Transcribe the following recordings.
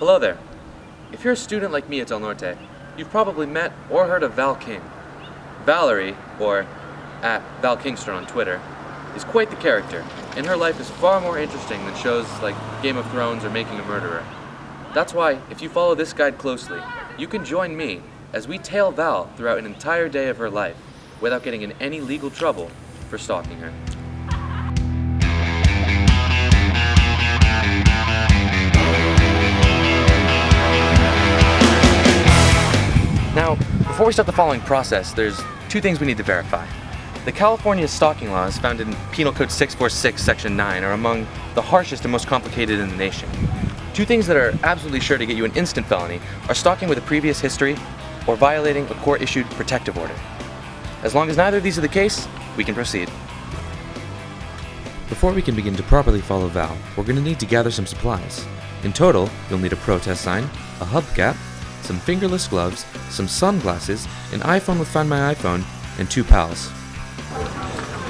Hello there. If you're a student like me at Del Norte, you've probably met or heard of Val King. Valery, or at Val Kingster on Twitter, is quite the character, and her life is far more interesting than shows like Game of Thrones or Making a Murderer. That's why, if you follow this guide closely, you can join me as we tail Val throughout an entire day of her life without getting in any legal trouble for stalking her. Now, before we start the following process, there's two things we need to verify. The California stalking laws found in Penal Code 646, Section 9 are among the harshest and most complicated in the nation. Two things that are absolutely sure to get you an instant felony are stalking with a previous history or violating a court-issued protective order. As long as neither of these are the case, we can proceed. Before we can begin to properly follow Val, we're going to need to gather some supplies. In total, you'll need a protest sign, a hubcap, some fingerless gloves, some sunglasses, an iPhone with Find My iPhone, and 2 pals.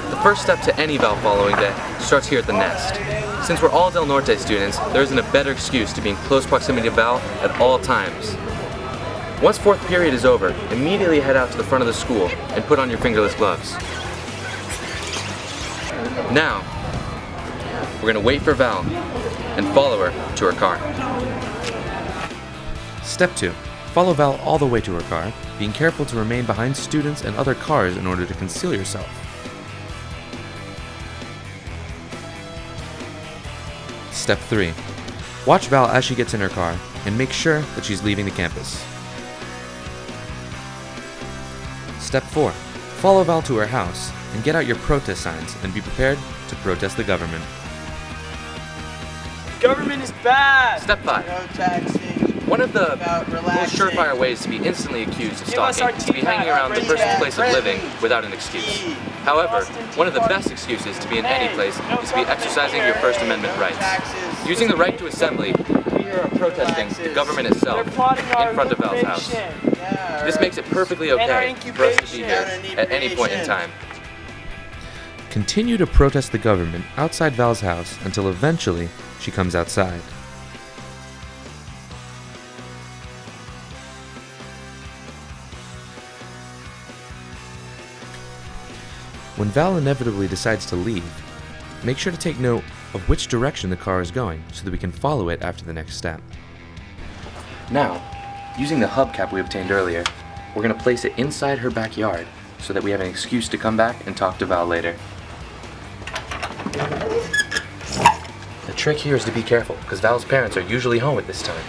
The first step to any Val following day starts here at the nest. Since we're all Del Norte students, there isn't a better excuse to be in close proximity to Val at all times. Once fourth period is over, immediately head out to the front of the school and put on your fingerless gloves. Now, we're going to wait for Val and follow her to her car. Step 2. Follow Val all the way to her car, being careful to remain behind students and other cars in order to conceal yourself. Step 3. Watch Val as she gets in her car and make sure that she's leaving the campus. Step 4. Follow Val to her house and get out your protest signs and be prepared to protest the government. Government is bad! Step 5. No taxing. One of the most surefire ways to be instantly accused of stalking is to be hanging around the person's place of living without an excuse. However, one of the best excuses to be in any place is to be exercising your First Amendment rights. Using the right to assembly, we are protesting the government itself in front of Val's house. This makes it perfectly okay for us to be here at any point in time. Continue to protest the government outside Val's house until eventually she comes outside. When Val inevitably decides to leave, make sure to take note of which direction the car is going so that we can follow it after the next step. Now, using the hubcap we obtained earlier, we're going to place it inside her backyard so that we have an excuse to come back and talk to Val later. The trick here is to be careful, because Val's parents are usually home at this time.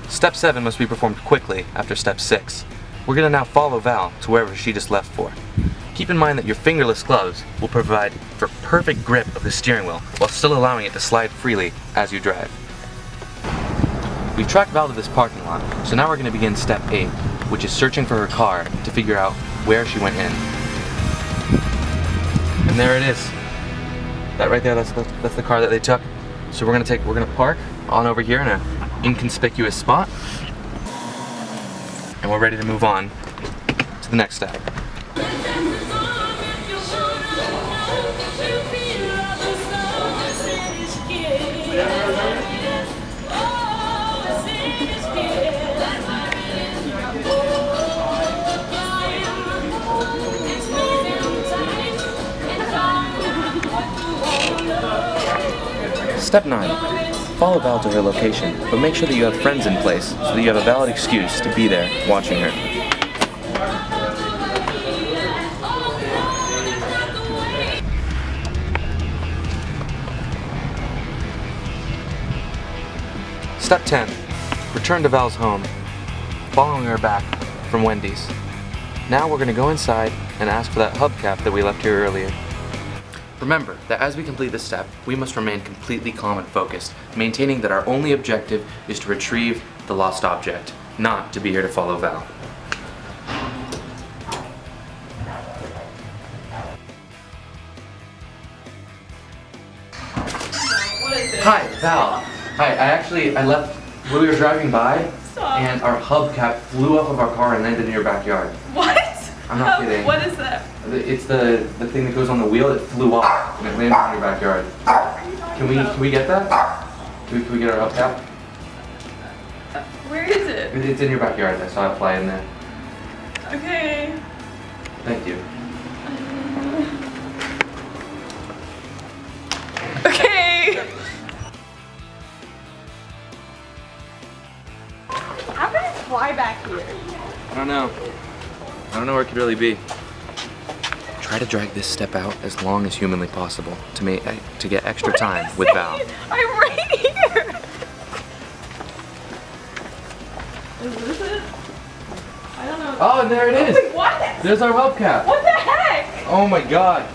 Step 7 must be performed quickly after Step 6. We're going to now follow Val to wherever she just left for. Keep in mind that your fingerless gloves will provide for perfect grip of the steering wheel while still allowing it to slide freely as you drive. We've tracked Val to this parking lot, so now we're going to begin Step 8, which is searching for her car to figure out where she went in. And there it is. That right there, that's the car that they took. So we're going to park on over here in an inconspicuous spot, and we're ready to move on to the next step. Step 9. Follow Val to her location, but make sure that you have friends in place so that you have a valid excuse to be there watching her. Step 10. Return to Val's home, following her back from Wendy's. Now we're going to go inside and ask for that hubcap that we left here earlier. Remember that as we complete this step, we must remain completely calm and focused, maintaining that our only objective is to retrieve the lost object, not to be here to follow Val. Hi, Val. Hi, I left, when we were driving by, Stop. and our hubcap flew off of our car and landed in your backyard. What? I'm not kidding. What is that? It's the thing that goes on the wheel. It flew off and it landed in your backyard. Can we get that? Can we get our hubcap? Where is it? It's in your backyard. I saw it fly in there. Okay. Thank you. Okay. How did it fly back here? I don't know. I don't know where it could really be. Try to drag this step out as long as humanly possible to get extra time with Val. I'm right here. Is this it? I don't know. Oh, and there it is. Wait, what? There's our hubcap. What the heck? Oh my god.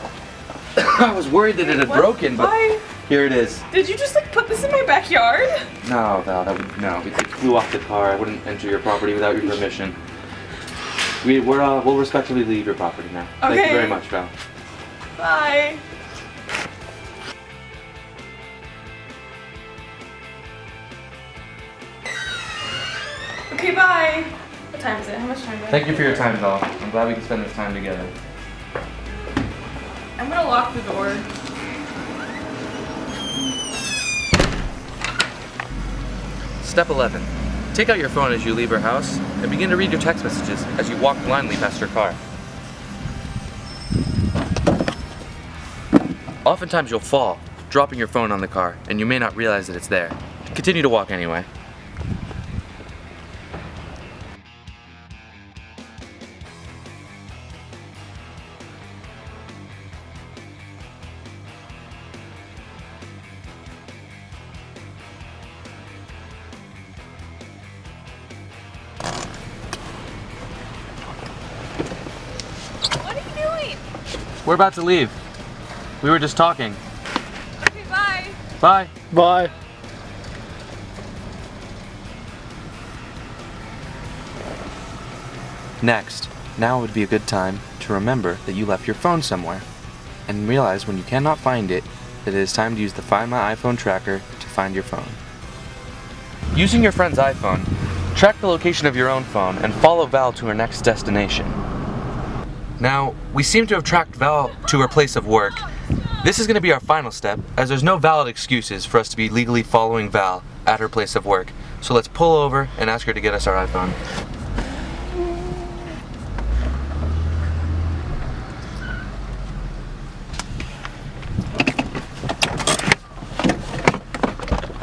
I was worried that it had What? broken, but Why? here it is. Did you just like put this in my backyard? No, Val, no. It flew off the car. I wouldn't enter your property without your permission. We'll respectfully leave your property now. Thank you Okay. very much, Val. Bye. Okay, bye. What time is it? How much time do I have? Thank you for your time, Val. I'm glad we can spend this time together. I'm gonna lock the door. Step 11. Take out your phone as you leave your house and begin to read your text messages as you walk blindly past your car. Oftentimes you'll fall, dropping your phone on the car, and you may not realize that it's there. Continue to walk anyway. What are you doing? We're about to leave. We were just talking. Okay, bye. Bye. Bye. Next, now would be a good time to remember that you left your phone somewhere, and realize when you cannot find it that it is time to use the Find My iPhone tracker to find your phone. Using your friend's iPhone, track the location of your own phone and follow Val to her next destination. Now, we seem to have tracked Val to her place of work. This is going to be our final step, as there's no valid excuses for us to be legally following Val at her place of work. So let's pull over and ask her to get us our iPhone.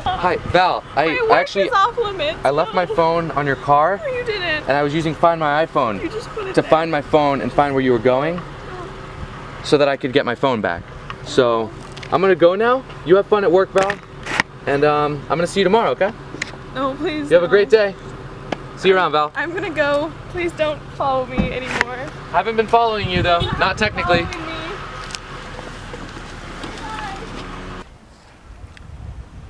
Hi, Val. My work is off limits. I left my phone on your car, No, you didn't. and I was using Find My iPhone You just put it to there. find my phone and find where you were going, so that I could get my phone back. So I'm gonna go now. You have fun at work, Val, and I'm gonna see you tomorrow. Okay? No, please. You have a no. great day. See you around, Val. I'm gonna go. Please don't follow me anymore. Haven't been following you though, not technically. Following me.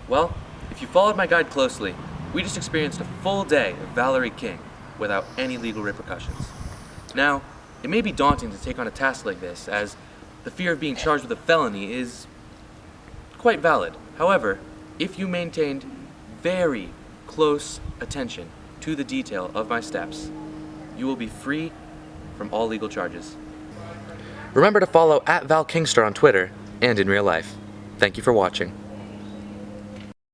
Well, if you followed my guide closely, we just experienced a full day of Valery King without any legal repercussions. Now, it may be daunting to take on a task like this, as the fear of being charged with a felony is quite valid. However, if you maintained very close attention to the detail of my steps, you will be free from all legal charges. Remember to follow @ValKingstar on Twitter and in real life. Thank you for watching.